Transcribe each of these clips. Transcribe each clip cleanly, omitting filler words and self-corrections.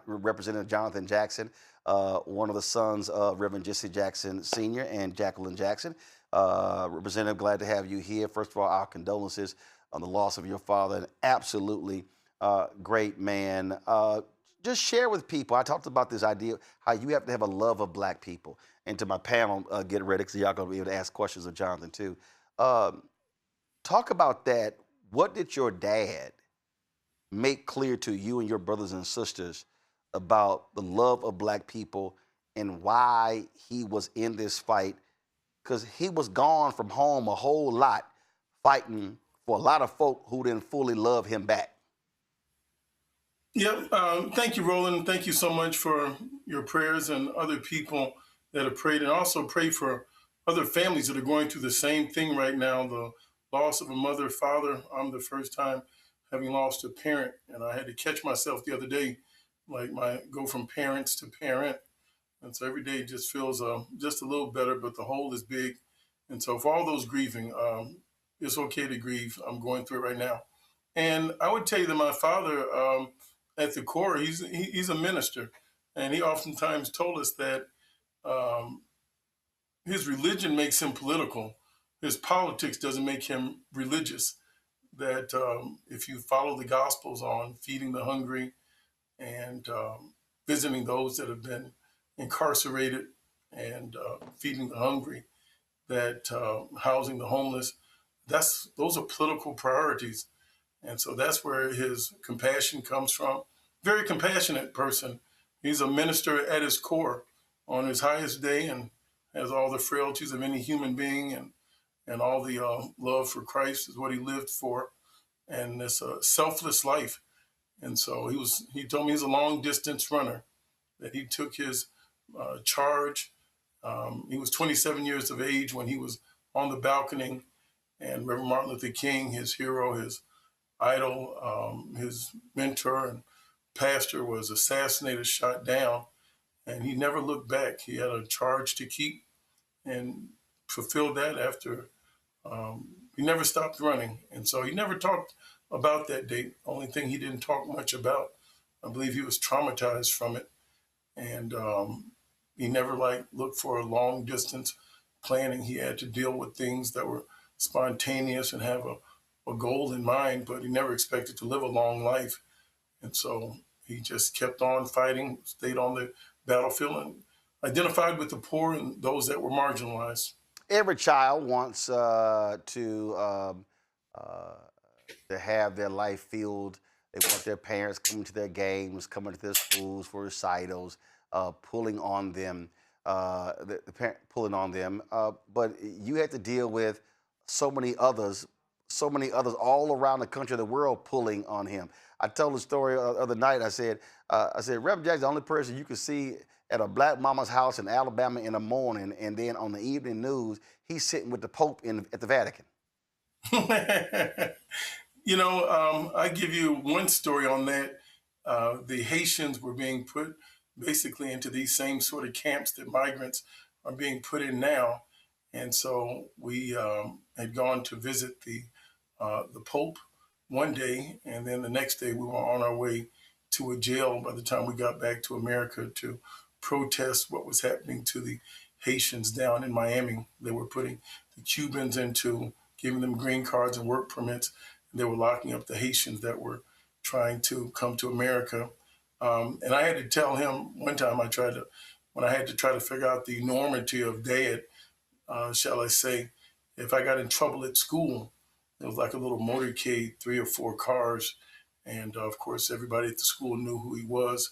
Representative Jonathan Jackson, one of the sons of Reverend Jesse Jackson Sr. and Jacqueline Jackson. Representative, glad to have you here. First of all, our condolences on the loss of your father, an absolutely great man. Just share with people. I talked about this idea how you have to have a love of black people. And to my panel, get ready because y'all gonna be able to ask questions of Jonathan too. Um, Talk about that. What did your dad make clear to you and your brothers and sisters about the love of black people and why he was in this fight? Because he was gone from home a whole lot, fighting for a lot of folk who didn't fully love him back. Yeah, thank you, Roland. Thank you so much for your prayers and other people that have prayed, and also pray for other families that are going through the same thing right now, the loss of a mother, father. I'm the first time having lost a parent, and I had to catch myself the other day, like my go from parents to parent. And so every day just feels just a little better, but the hole is big. And so for all those grieving, it's okay to grieve. I'm going through it right now. And I would tell you that my father, at the core, he's a minister, and he oftentimes told us that um, his religion makes him political. His politics doesn't make him religious. That if you follow the Gospels on feeding the hungry and visiting those that have been incarcerated and feeding the hungry, that housing the homeless, those are political priorities. And so that's where his compassion comes from. Very compassionate person. He's a minister at his core on his highest day and has all the frailties of any human being and all the love for Christ is what he lived for. And it's a selfless life. And so he told me he's a long distance runner, that he took his charge. He was 27 years of age when he was on the balcony, and Reverend Martin Luther King, his hero, his idol, his mentor and pastor, was assassinated, shot down, and he never looked back. He had a charge to keep and fulfilled that after he never stopped running. And so he never talked about that date. Only thing he didn't talk much about, I believe he was traumatized from it. And he never looked for a long distance planning. He had to deal with things that were spontaneous and have a goal in mind, but he never expected to live a long life. And so he just kept on fighting, stayed on the battlefield, and identified with the poor and those that were marginalized. Every child wants uh, to have their life filled. They want their parents coming to their games, coming to their schools for recitals, pulling on them, the parent pulling on them. But you had to deal with so many others, so many others all around the country, the world pulling on him. I told the story the other night. I said, Reverend Jackson, the only person you could see at a black mama's house in Alabama in the morning, and then on the evening news, he's sitting with the Pope at the Vatican. I give you one story on that. The Haitians were being put basically into these same sort of camps that migrants are being put in now. And so we had gone to visit the Pope one day, and then the next day we were on our way to a jail by the time we got back to America to protest what was happening to the Haitians down in Miami. They were putting the Cubans into giving them green cards and work permits. And they were locking up the Haitians that were trying to come to America. And I had to tell him one time, when I had to try to figure out the enormity of dad, shall I say, if I got in trouble at school, it was like a little motorcade, 3 or 4 cars. And of course, everybody at the school knew who he was.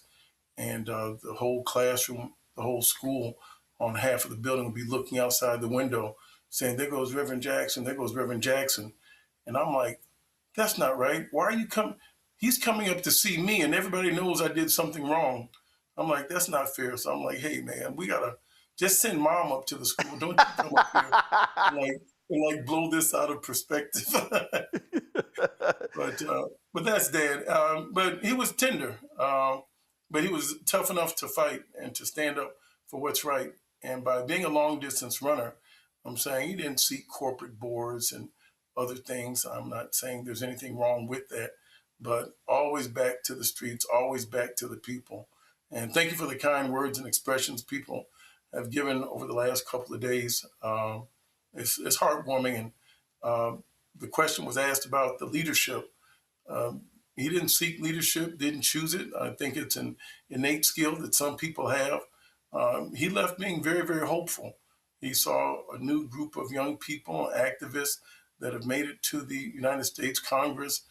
And the whole classroom, the whole school on half of the building would be looking outside the window saying, there goes Reverend Jackson, there goes Reverend Jackson. And I'm like, that's not right. Why are you coming? He's coming up to see me and everybody knows I did something wrong. I'm like, that's not fair. So I'm like, hey man, we gotta just send mom up to the school. Don't you come up here and blow this out of perspective. But that's dad. But he was tender. But he was tough enough to fight and to stand up for what's right. And by being a long distance runner, I'm saying he didn't seek corporate boards and other things. I'm not saying there's anything wrong with that, but always back to the streets, always back to the people. And thank you for the kind words and expressions people have given over the last couple of days. It's heartwarming. And the question was asked about the leadership. Um, he didn't seek leadership, didn't choose it. I think it's an innate skill that some people have. He left being very, very hopeful. He saw a new group of young people, activists that have made it to the United States Congress.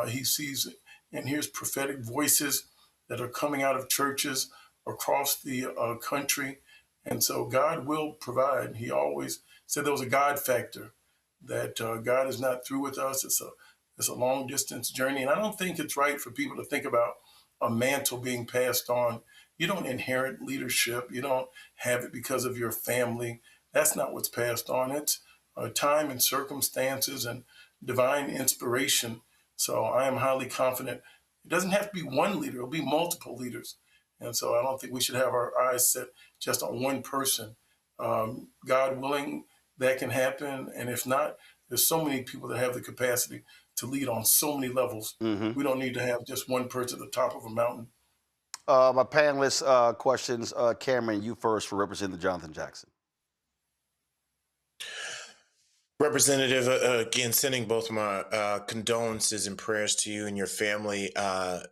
He sees and hears prophetic voices that are coming out of churches across the country. And so God will provide. He always said there was a God factor, that God is not through with us. It's a long distance journey. And I don't think it's right for people to think about a mantle being passed on. You don't inherit leadership. You don't have it because of your family. That's not what's passed on. It's time and circumstances and divine inspiration. So I am highly confident. It doesn't have to be one leader, it'll be multiple leaders. And so I don't think we should have our eyes set just on one person. God willing, that can happen. And if not, there's so many people that have the capacity to lead on so many levels. Hmm. We don't need to have just one person at the top of a mountain. My panelists questions. Cameron, you first for Representative Jonathan Jackson. Representative, again, sending both my condolences and prayers to you and your family.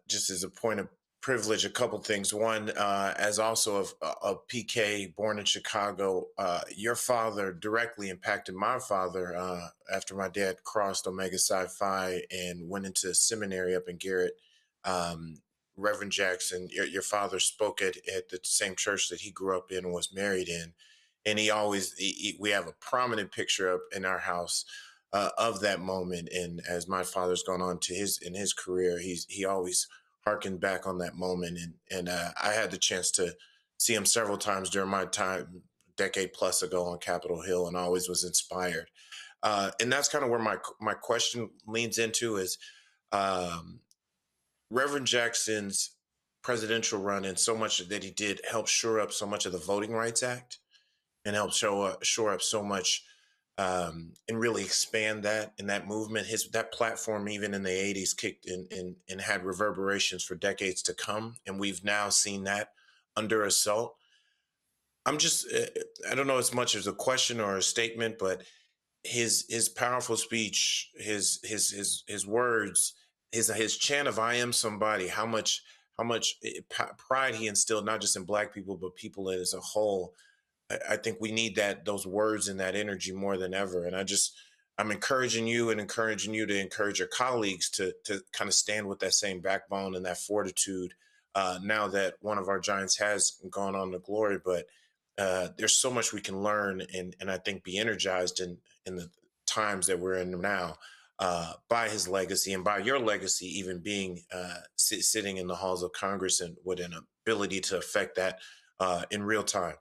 Just as a point of privilege, a couple things. One, as also a PK born in Chicago, your father directly impacted my father after my dad crossed Omega Psi Phi and went into seminary up in Garrett. Reverend Jackson, your father spoke at the same church that he grew up in and was married in. And he always, we have a prominent picture up in our house of that moment. And as my father's gone on to his career, he always harkened back on that moment. And I had the chance to see him several times during my time, decade plus ago on Capitol Hill, and always was inspired. And that's kind of where my question leans into is Reverend Jackson's presidential run, and so much that he did help shore up so much of the Voting Rights Act and help shore up so much and really expand that in that movement. That platform, even in the 80s, kicked in and had reverberations for decades to come. And we've now seen that under assault. I'm just, I don't know as much as a question or a statement, but his powerful speech, his words, his chant of "I am somebody," how much pride he instilled, not just in Black people but people as a whole. I think we need those words and that energy more than ever. And I'm encouraging you and encouraging you to encourage your colleagues to kind of stand with that same backbone and that fortitude. Now that one of our giants has gone on to glory, but there's so much we can learn and I think be energized in the times that we're in now by his legacy and by your legacy, even being sitting in the halls of Congress and with an ability to affect that in real time.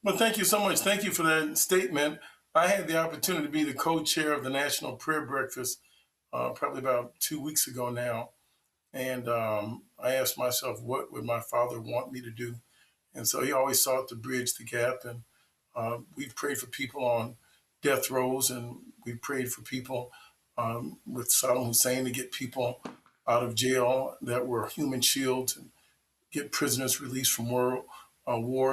Well, thank you so much. Thank you for that statement. I had the opportunity to be the co-chair of the National Prayer Breakfast probably about 2 weeks ago now. And I asked myself, what would my father want me to do? And so he always sought to bridge the gap. And we've prayed for people on death rows, and we prayed for people with Saddam Hussein to get people out of jail that were human shields and get prisoners released from war.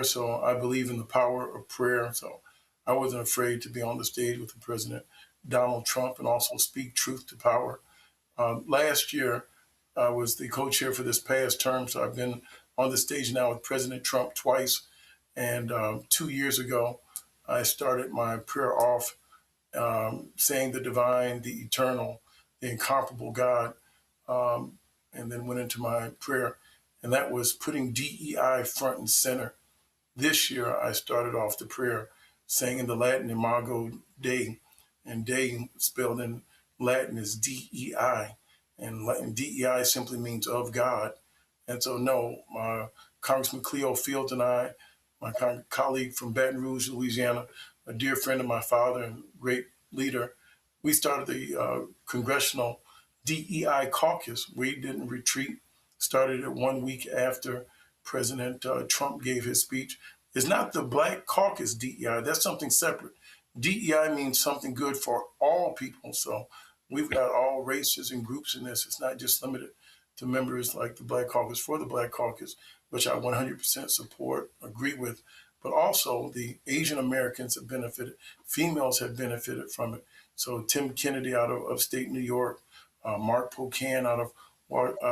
So I believe in the power of prayer. So I wasn't afraid to be on the stage with the President Donald Trump and also speak truth to power. Last year, I was the co-chair for this past term, so I've been on the stage now with President Trump twice. And 2 years ago, I started my prayer off saying the divine, the eternal, the incomparable God, and then went into my prayer. And that was putting DEI front and center. This year, I started off the prayer saying in the Latin Imago Dei, and Dei spelled in Latin is DEI, and Latin DEI simply means of God. And so, no, Congressman Cleo Fields and I, my colleague from Baton Rouge, Louisiana, a dear friend of my father and great leader, we started the Congressional DEI caucus. We didn't retreat, started it 1 week after President Trump gave his speech. It's not the Black Caucus DEI, that's something separate. DEI means something good for all people. So we've got all races and groups in this. It's not just limited to members like the Black Caucus for the Black Caucus, which I 100% support, agree with, but also the Asian Americans have benefited, females have benefited from it. So Tim Kennedy out of upstate New York, Mark Pocan out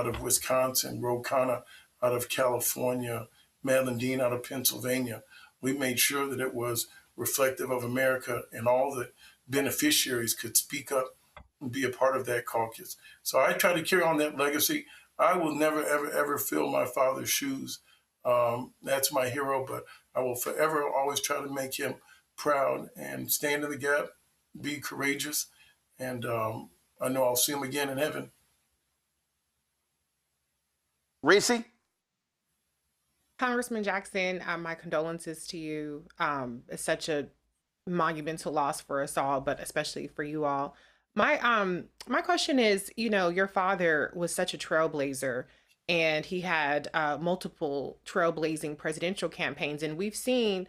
of Wisconsin, Ro Khanna out of California, Madeline Dean out of Pennsylvania. We made sure that it was reflective of America and all the beneficiaries could speak up and be a part of that caucus. So I try to carry on that legacy. I will never, ever, ever fill my father's shoes. That's my hero, but I will forever always try to make him proud and stand in the gap, be courageous, and I know I'll see him again in heaven. Reese? Congressman Jackson, my condolences to you. It's such a monumental loss for us all, but especially for you all. My question is, your father was such a trailblazer, and he had multiple trailblazing presidential campaigns, and we've seen,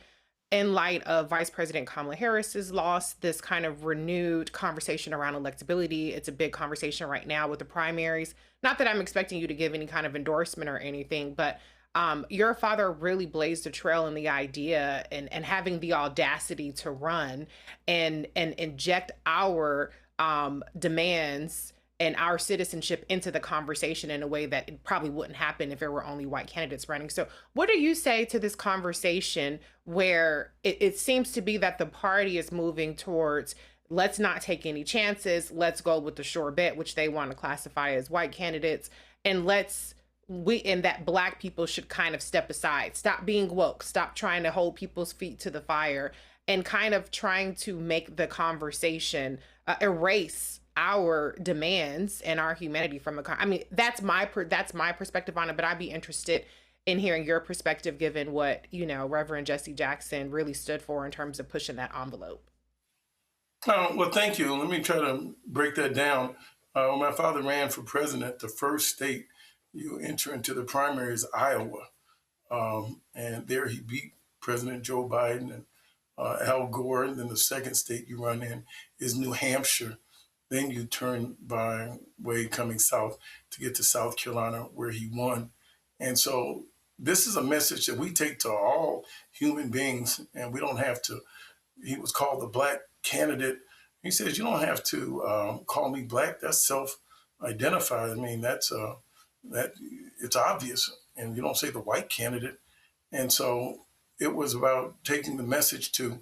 in light of Vice President Kamala Harris's loss, this kind of renewed conversation around electability. It's a big conversation right now with the primaries. Not that I'm expecting you to give any kind of endorsement or anything, but your father really blazed a trail in the idea and having the audacity to run and inject our demands and our citizenship into the conversation in a way that it probably wouldn't happen if there were only white candidates running. So what do you say to this conversation where it seems to be that the party is moving towards, let's not take any chances, let's go with the sure bet, which they want to classify as white candidates, and that Black people should kind of step aside, stop being woke, stop trying to hold people's feet to the fire, and kind of trying to make the conversation erase our demands and our humanity from that's my perspective on it, but I'd be interested in hearing your perspective given what Reverend Jesse Jackson really stood for in terms of pushing that envelope. Well, thank you. Let me try to break that down. When my father ran for president, the first state you enter into the primary is Iowa, and there he beat President Joe Biden and Al Gore. And then the second state you run in is New Hampshire. Then you turn by way coming south to get to South Carolina, where he won. And so this is a message that we take to all human beings, and we don't have to. He was called the Black candidate. He says, you don't have to call me Black. That's self-identified. I mean, that it's obvious. And you don't say the white candidate. And so it was about taking the message to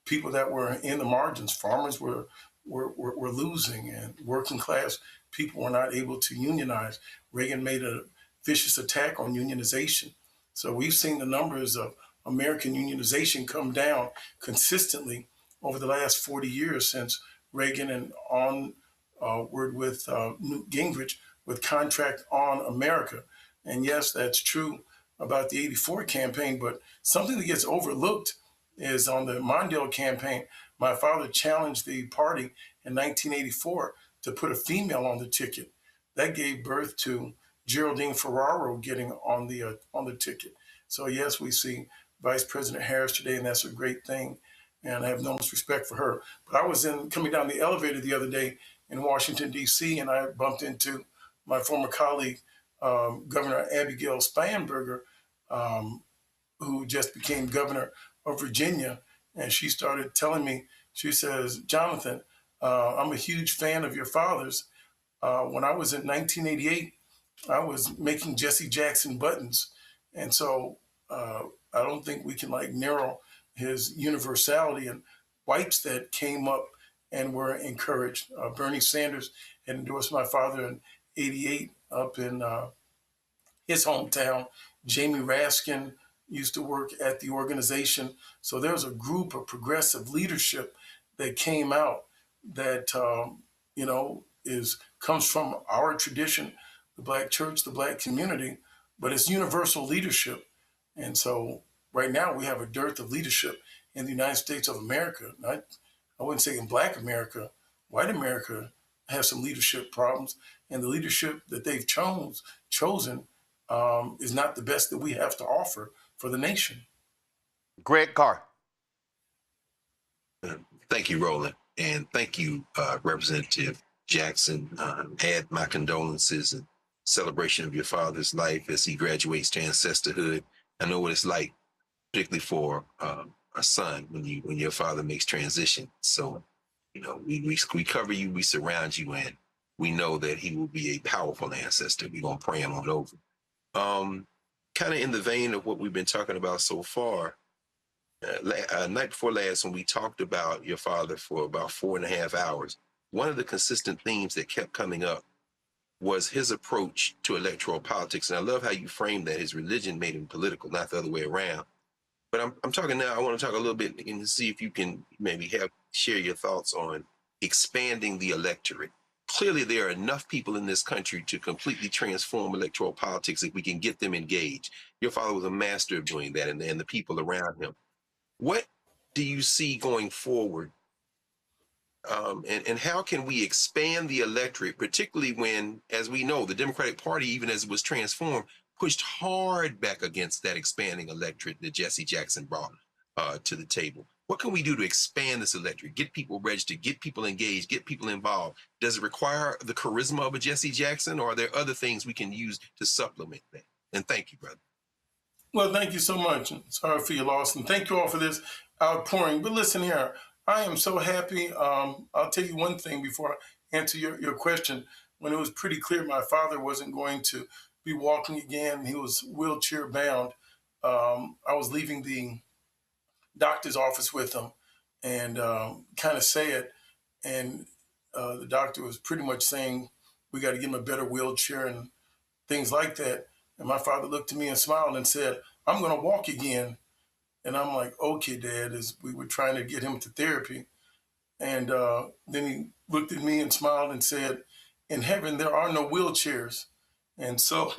people that were in the margins. Farmers were losing, and working class people were not able to unionize. Reagan made a vicious attack on unionization. So we've seen the numbers of American unionization come down consistently over the last 40 years since Reagan, and onward with Newt Gingrich with Contract on America. And yes, that's true about the 84 campaign, but something that gets overlooked is on the Mondale campaign. My father challenged the party in 1984 to put a female on the ticket. That gave birth to Geraldine Ferraro getting on the ticket. So yes, we see Vice President Harris today, and that's a great thing. And I have enormous respect for her. But I was coming down the elevator the other day in Washington, D.C., and I bumped into my former colleague, Governor Abigail Spanberger, who just became governor of Virginia. And she started telling me, she says, Jonathan, I'm a huge fan of your father's. When I was in 1988, I was making Jesse Jackson buttons. And so I don't think we can narrow his universality, and whites that came up and were encouraged. Bernie Sanders had endorsed my father in 88 up in his hometown. Jamie Raskin used to work at the organization. So there's a group of progressive leadership that came out that, comes from our tradition, the Black church, the Black community, but it's universal leadership. And so right now we have a dearth of leadership in the United States of America. I wouldn't say in Black America. White America has some leadership problems, and the leadership that they've chosen is not the best that we have to offer for the nation. Greg Carr. Thank you, Roland, and thank you, Representative Jackson, add my condolences and celebration of your father's life as he graduates to ancestorhood. I know what it's like, particularly for a son when your father makes transition. So, we cover you, we surround you, and we know that he will be a powerful ancestor. We're gonna pray him on over. Kind of in the vein of what we've been talking about so far. Night before last, when we talked about your father for about 4.5 hours, one of the consistent themes that kept coming up was his approach to electoral politics. And I love how you framed that his religion made him political, not the other way around. But I'm talking now, I want to talk a little bit and see if you can maybe share your thoughts on expanding the electorate. Clearly, there are enough people in this country to completely transform electoral politics if we can get them engaged. Your father was a master of doing that, and the people around him. What do you see going forward? And how can we expand the electorate, particularly when, as we know, the Democratic Party, even as it was transformed, pushed hard back against that expanding electorate that Jesse Jackson brought to the table? What can we do to expand this electorate, get people registered, get people engaged, get people involved? Does it require the charisma of a Jesse Jackson, or are there other things we can use to supplement that? And thank you, brother. Well, thank you so much. Sorry for your loss, and thank you all for this outpouring. But listen here, I am so happy. I'll tell you one thing before I answer your question. When it was pretty clear my father wasn't going to be walking again, he was wheelchair bound. I was leaving the doctor's office with him and kind of sad. And the doctor was pretty much saying, we got to give him a better wheelchair and things like that. And my father looked at me and smiled and said, I'm going to walk again. And I'm like, okay, Dad, as we were trying to get him to therapy. And then he looked at me and smiled and said, in heaven, there are no wheelchairs. And so,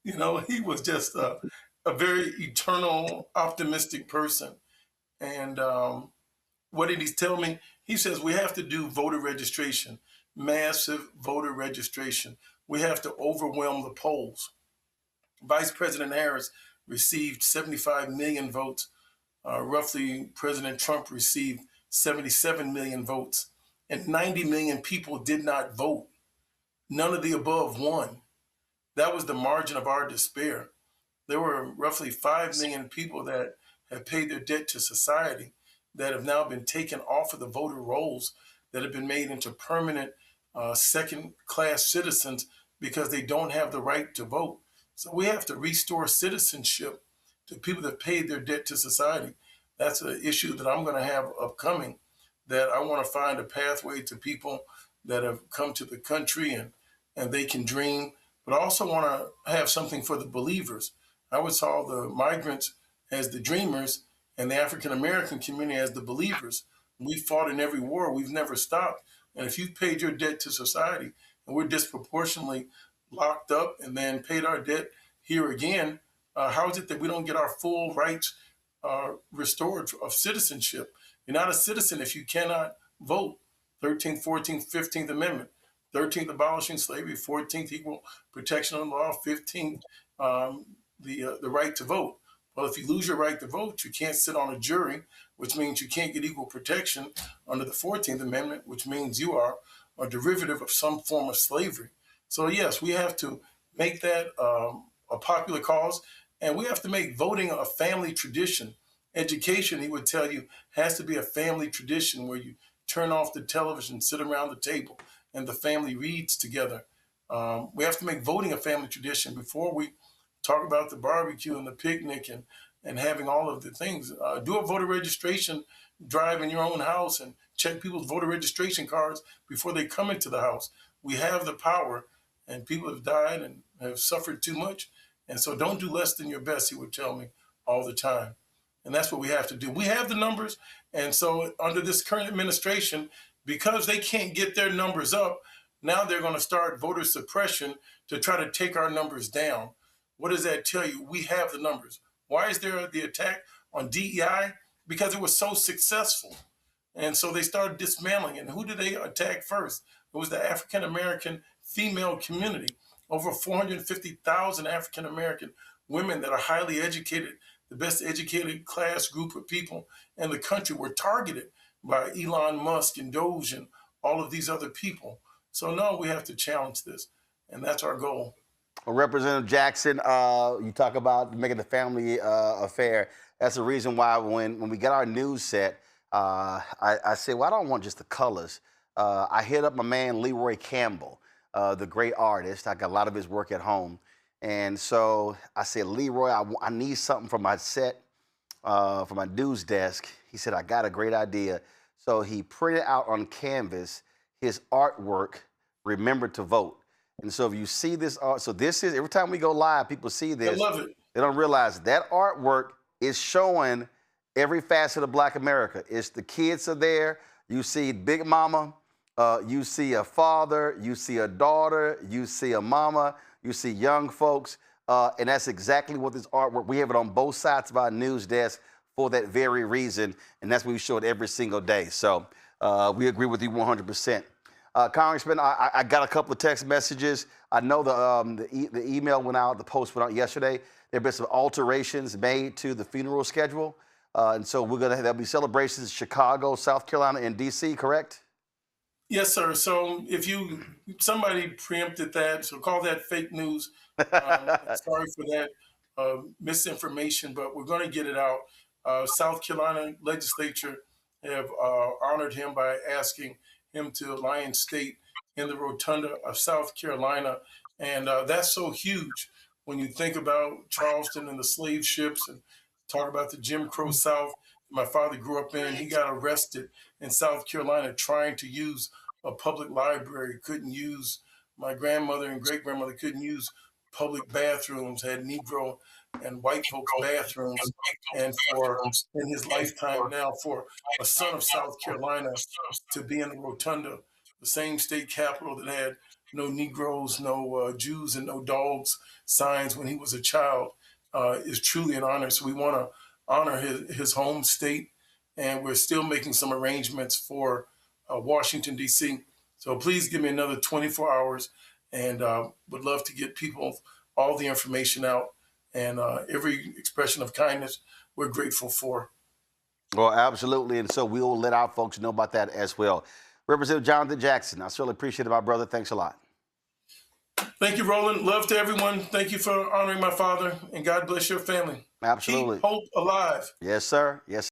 he was just a very eternal, optimistic person. And what did he tell me? He says, we have to do voter registration, massive voter registration. We have to overwhelm the polls. Vice President Harris received 75 million votes. Roughly, President Trump received 77 million votes, and 90 million people did not vote. None of the above won. That was the margin of our despair. There were roughly 5 million people that have paid their debt to society that have now been taken off of the voter rolls, that have been made into permanent second-class citizens because they don't have the right to vote. So we have to restore citizenship to people that paid their debt to society. That's an issue that I'm going to have upcoming, that I want to find a pathway to people that have come to the country and they can dream, but I also want to have something for the believers. I would saw the migrants as the dreamers and the African American community as the believers. We fought in every war. We've never stopped. And if you've paid your debt to society and we're disproportionately locked up and then paid our debt here again, how is it that we don't get our full rights restored of citizenship? You're not a citizen if you cannot vote. 13th, 14th, 15th Amendment. 13th, abolishing slavery. 14th, equal protection of the law. 15th, the right to vote. Well, if you lose your right to vote, you can't sit on a jury, which means you can't get equal protection under the 14th Amendment, which means you are a derivative of some form of slavery. So yes, we have to make that a popular cause, and we have to make voting a family tradition. Education, he would tell you, has to be a family tradition where you turn off the television, sit around the table, and the family reads together. We have to make voting a family tradition before we talk about the barbecue and the picnic and having all of the things. Do a voter registration drive in your own house and check people's voter registration cards before they come into the house. We have the power, and people have died and have suffered too much. And so don't do less than your best, he would tell me all the time. And that's what we have to do. We have the numbers. And so under this current administration, because they can't get their numbers up, now they're going to start voter suppression to try to take our numbers down. What does that tell you? We have the numbers. Why is there the attack on DEI? Because it was so successful. And so they started dismantling it. And who did they attack first? It was the African American female community. Over 450,000 African American women that are highly educated, the best educated class group of people in the country, were targeted by Elon Musk and Doge and all of these other people. So no, we have to challenge this, and that's our goal. Well, Representative Jackson, you talk about making the family affair. That's the reason why when we got our news set, I said, well, I don't want just the colors. I hit up my man Leroy Campbell, the great artist. I got a lot of his work at home. And so I said, Leroy, I need something for my set, for my news desk. He said, I got a great idea. So he printed out on canvas his artwork, Remember to Vote. And so if you see this art, so this is, every time we go live, people see I this. love it. They don't realize that artwork is showing every facet of Black America. It's the kids are there. You see Big Mama, you see a father, you see a daughter, you see a mama, you see young folks. And that's exactly what this artwork, we have it on both sides of our news desk for that very reason. And that's what we show it every single day. So we agree with you 100%. Congressman, I got a couple of text messages. I know the email went out, the post went out yesterday. There have been some alterations made to the funeral schedule. And so there'll be celebrations in Chicago, South Carolina, and DC, correct? Yes, sir. So if somebody preempted that, so call that fake news. Sorry for that misinformation, but we're going to get it out. South Carolina legislature have honored him by asking him to Lion State in the rotunda of South Carolina. And that's so huge when you think about Charleston and the slave ships and talk about the Jim Crow South my father grew up in. He got arrested in South Carolina trying to use a public library, couldn't use, my grandmother and great grandmother couldn't use public bathrooms, had Negro and white folks bathrooms. And in his lifetime now, for a son of South Carolina to be in the rotunda, the same state capitol that had no Negroes, no Jews, and no dogs signs when he was a child, is truly an honor. So we want to honor his home state, and we're still making some arrangements for Washington, D.C. So please give me another 24 hours, and would love to get people all the information out, and every expression of kindness we're grateful for. Well, absolutely. And so we will let our folks know about that as well. Representative Jonathan Jackson, I certainly appreciate it, my brother. Thanks a lot. Thank you, Roland. Love to everyone. Thank you for honoring my father, and God bless your family. Absolutely. Keep hope alive. Yes, sir. Yes.